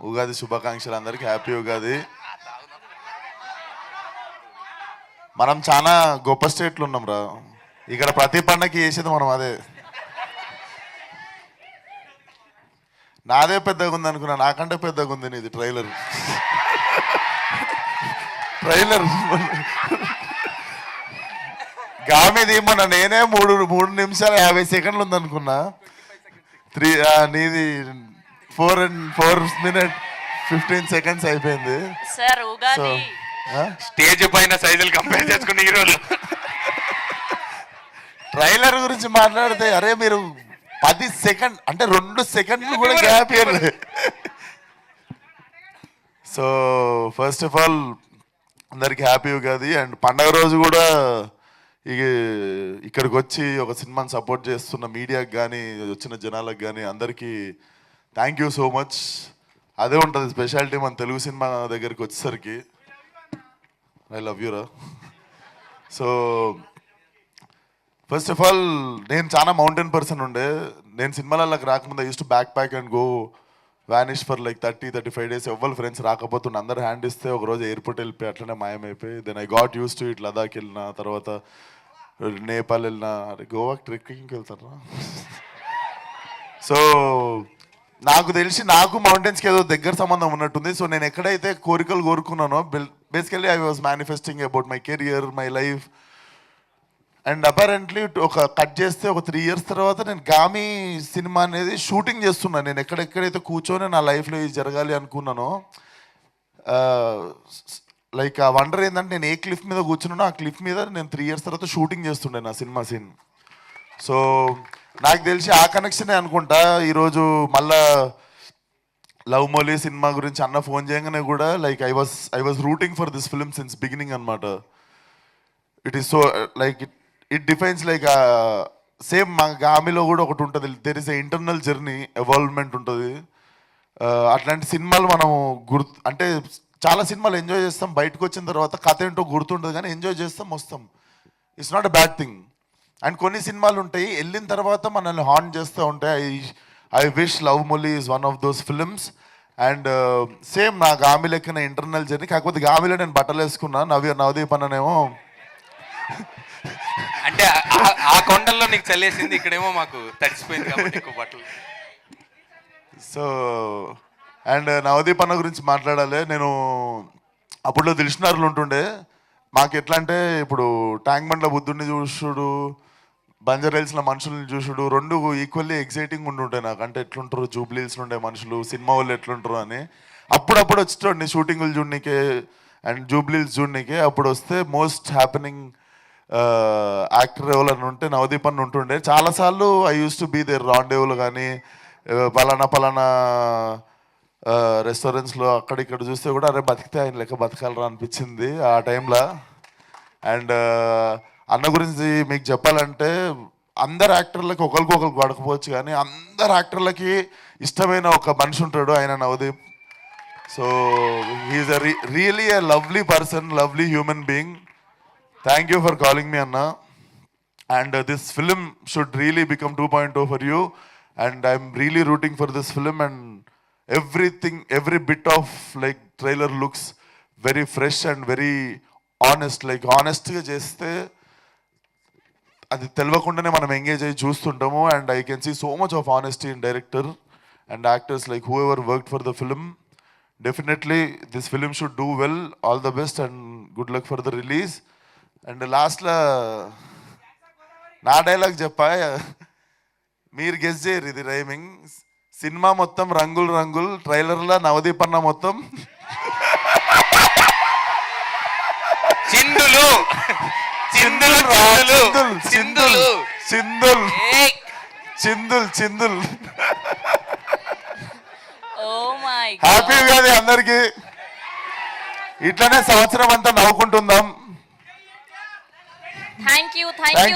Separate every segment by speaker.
Speaker 1: ఉగాది శుభాకాంక్షలు అందరికి. హ్యాపీ ఉగాది. మనం చాలా గొప్ప స్టేట్లు ఉన్నాం రా. ఇక్కడ ప్రతి పండగకి చేసేది మనం అదే. నాదే పెద్దగా ఉంది అనుకున్నా, నాకంటే పెద్దగా ఉంది నీది ట్రైలర్. గామిది మొన్న నేనే 3 నిమిషాలు 50 సెకండ్లు ఉంది అనుకున్నా. నీది 4 minutes 15 seconds అయిపోయింది.
Speaker 2: స్టేజ్ పైన సైజులు కంపేర్ చేసుకుని హీరోలు
Speaker 1: ట్రైలర్ గురించి మాట్లాడితే అరే మీరు 10 సెకండ్ అంటే 2 సెకండ్లు కూడా గ్యాప్ ఇవ్వలేదు. సో ఫస్ట్ ఆఫ్ ఆల్ అందరికి హ్యాపీ ఉగాది. అండ్ పండగ రోజు కూడా ఇక్కడికి వచ్చి ఒక సినిమాని సపోర్ట్ చేస్తున్న మీడియాకి కానీ వచ్చిన జనాలకు కానీ అందరికీ థ్యాంక్ యూ సో మచ్. అదే ఉంటుంది స్పెషాలిటీ మన తెలుగు సినిమా దగ్గరికి వచ్చేసరికి. ఐ లవ్ యూ రా. సో ఫస్ట్ ఆఫ్ ఆల్ నేను చాలా మౌంటైన్ పర్సన్ ఉండే. నేను సినిమాలకు రాకముందు use to backpack and go vanish for like 30-35 days. ఎవ్వరు ఫ్రెండ్స్ రాకపోతుండే, అందరు హ్యాండ్ ఇస్తే ఒకరోజు ఎయిర్పోర్ట్ వెళ్ళిపోయి అట్లనే మాయమైపోయి. Then I got use to it. Ladakh వెళ్ళిన తర్వాత నేపాల్ వెళ్ళిన, గోవాకి ట్రెక్కింగ్కి వెళ్తారా. సో నాకు తెలిసి నాకు మౌంటైన్స్కి ఏదో దగ్గర సంబంధం ఉన్నట్టుంది. సో నేను ఎక్కడైతే కోరికలు కోరుకున్నానో basically I was manifesting about my career, my life. And apparently ఒక కట్ చేస్తే ఒక 3 years తర్వాత నేను గామి సినిమా అనేది షూటింగ్ చేస్తున్నాను. నేను ఎక్కడెక్కడైతే కూర్చొని నా లైఫ్లో ఇది జరగాలి అనుకున్నానో, లైక్ ఆ వండర్ ఏంటంటే నేను ఏ క్లిఫ్ మీద కూర్చున్నానో ఆ క్లిఫ్ మీద నేను 3 years తర్వాత షూటింగ్ చేస్తుండే నా సినిమా సీన్. సో నాకు తెలిసి ఆ కనెక్షనే అనుకుంటా. ఈరోజు మళ్ళా లవ్ మొలీ సినిమా గురించి అన్న ఫోన్ చేయగానే కూడా like I was rooting for this film since beginning అనమాట. It is so like it defines like same మా గామిలో కూడా ఒకటి ఉంటుంది, there is a internal journey, evolvement ఉంటుంది. అట్లాంటి సినిమాలు మనం అంటే చాలా సినిమాలు ఎంజాయ్ చేస్తాం, బయటకు వచ్చిన తర్వాత కథ ఏంటో గుర్తుంటుంది కానీ ఎంజాయ్ చేస్తాం వస్తాం. It's not a bad thing. And కొన్ని సినిమాలు ఉంటాయి వెళ్ళిన తర్వాత మనల్ని హార్న్ చేస్తూ ఉంటాయి. I wish love Mouli is one of those films. And same నా గామి లెక్కన ఇంటర్నల్ జర్నీ. కాకపోతే గామిలో నేను బట్టలు వేసుకున్నా, నవదీప్ అన్ననేమో
Speaker 2: అంటే ఆ కొండల్లో నీకు చల్లేసింది, ఇక్కడేమో మాకు తడిసిపోయింది కాబట్టి ఎక్కువ బట్టలు.
Speaker 1: సో అండ్ నవదీప్ అన్న గురించి మాట్లాడాలి. నేను అప్పుడులో దిల్షునార్లు ఉంటుండే. మాకు ఎట్లా అంటే ఇప్పుడు ట్యాంక్ బండ్ల బుద్ధుడిని చూసుడు, బంజర్ హిల్స్లో మనుషుల్ని చూసుడు రెండు ఈక్వల్లీ ఎగ్జైటింగ్ ఉంటుంటాయి నాకు. అంటే ఎట్లుంటారు జూబ్లీ హిల్స్లో ఉండే మనుషులు, సినిమా వాళ్ళు ఎట్లుంటారు అని. అప్పుడప్పుడు వచ్చేటండి షూటింగులు చూడనీకే అండ్ జూబ్లీ హిల్స్ చూడనీకే. అప్పుడు వస్తే మోస్ట్ హ్యాపెనింగ్ యాక్టర్ ఎవరని ఉంటే నవదీప్ అన్న ఉంటుండే. చాలాసార్లు I use to be there రాండేవులు కానీ పలానా రెస్టారెంట్స్లో అక్కడిక్కడ చూస్తే కూడా అరే బతికితే ఆయన లెక్క బతకాలరా అనిపించింది ఆ టైంలో. అండ్ అన్న గురించి మీకు చెప్పాలంటే అందరు యాక్టర్లకి ఒకరికొకరికి పడకపోవచ్చు కానీ అందరు యాక్టర్లకి ఇష్టమైన ఒక మనిషి ఉంటాడు, ఆయన Navdeep. So he is really a lovely person, lovely human being. Thank you for calling me, Anna. And this film should really become 2.0 for you. And I'm really rooting for this film. And everything, every bit of like trailer looks very fresh and very honest. Like honest ga cheste adi telvakundane manam engage ayi choostuntamu. And I can see so much of honesty in director and actors, like whoever worked for the film. Definitely this film should do well. All the best and good luck for the release. And లాస్ట్లో నా dialogue చెప్పా, మీరు guess చేయరు ఇది rhyming. Cinema మొత్తం రంగులు రంగులు, ట్రైలర్లో నవదీప్ అన్న మొత్తం
Speaker 2: చిందులు చిందులు చిందులు
Speaker 1: చిందుల్ చిందుల్ చిందుల్. హ్యాపీ ఉగాది అందరికి. ఇట్లనే సంవత్సరం అంతా నవ్వుకుంటుందాం.
Speaker 3: Thank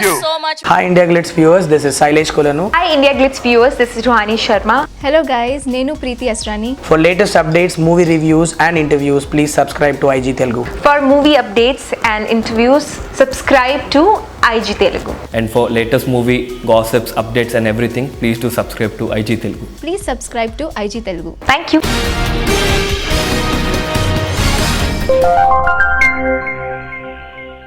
Speaker 3: you so much.
Speaker 4: Hi India Glitz viewers, this is Sailesh Kolanu.
Speaker 5: Hi India Glitz viewers, this is Ruhani Sharma.
Speaker 6: Hello guys, Nenu Preeti Asrani.
Speaker 4: For latest updates, movie reviews and interviews, please subscribe to IG Telugu.
Speaker 5: For movie updates and interviews, subscribe to IG Telugu.
Speaker 7: And for latest movie gossips, updates and everything, please do subscribe to IG Telugu.
Speaker 6: Please subscribe to IG Telugu.
Speaker 5: Thank you.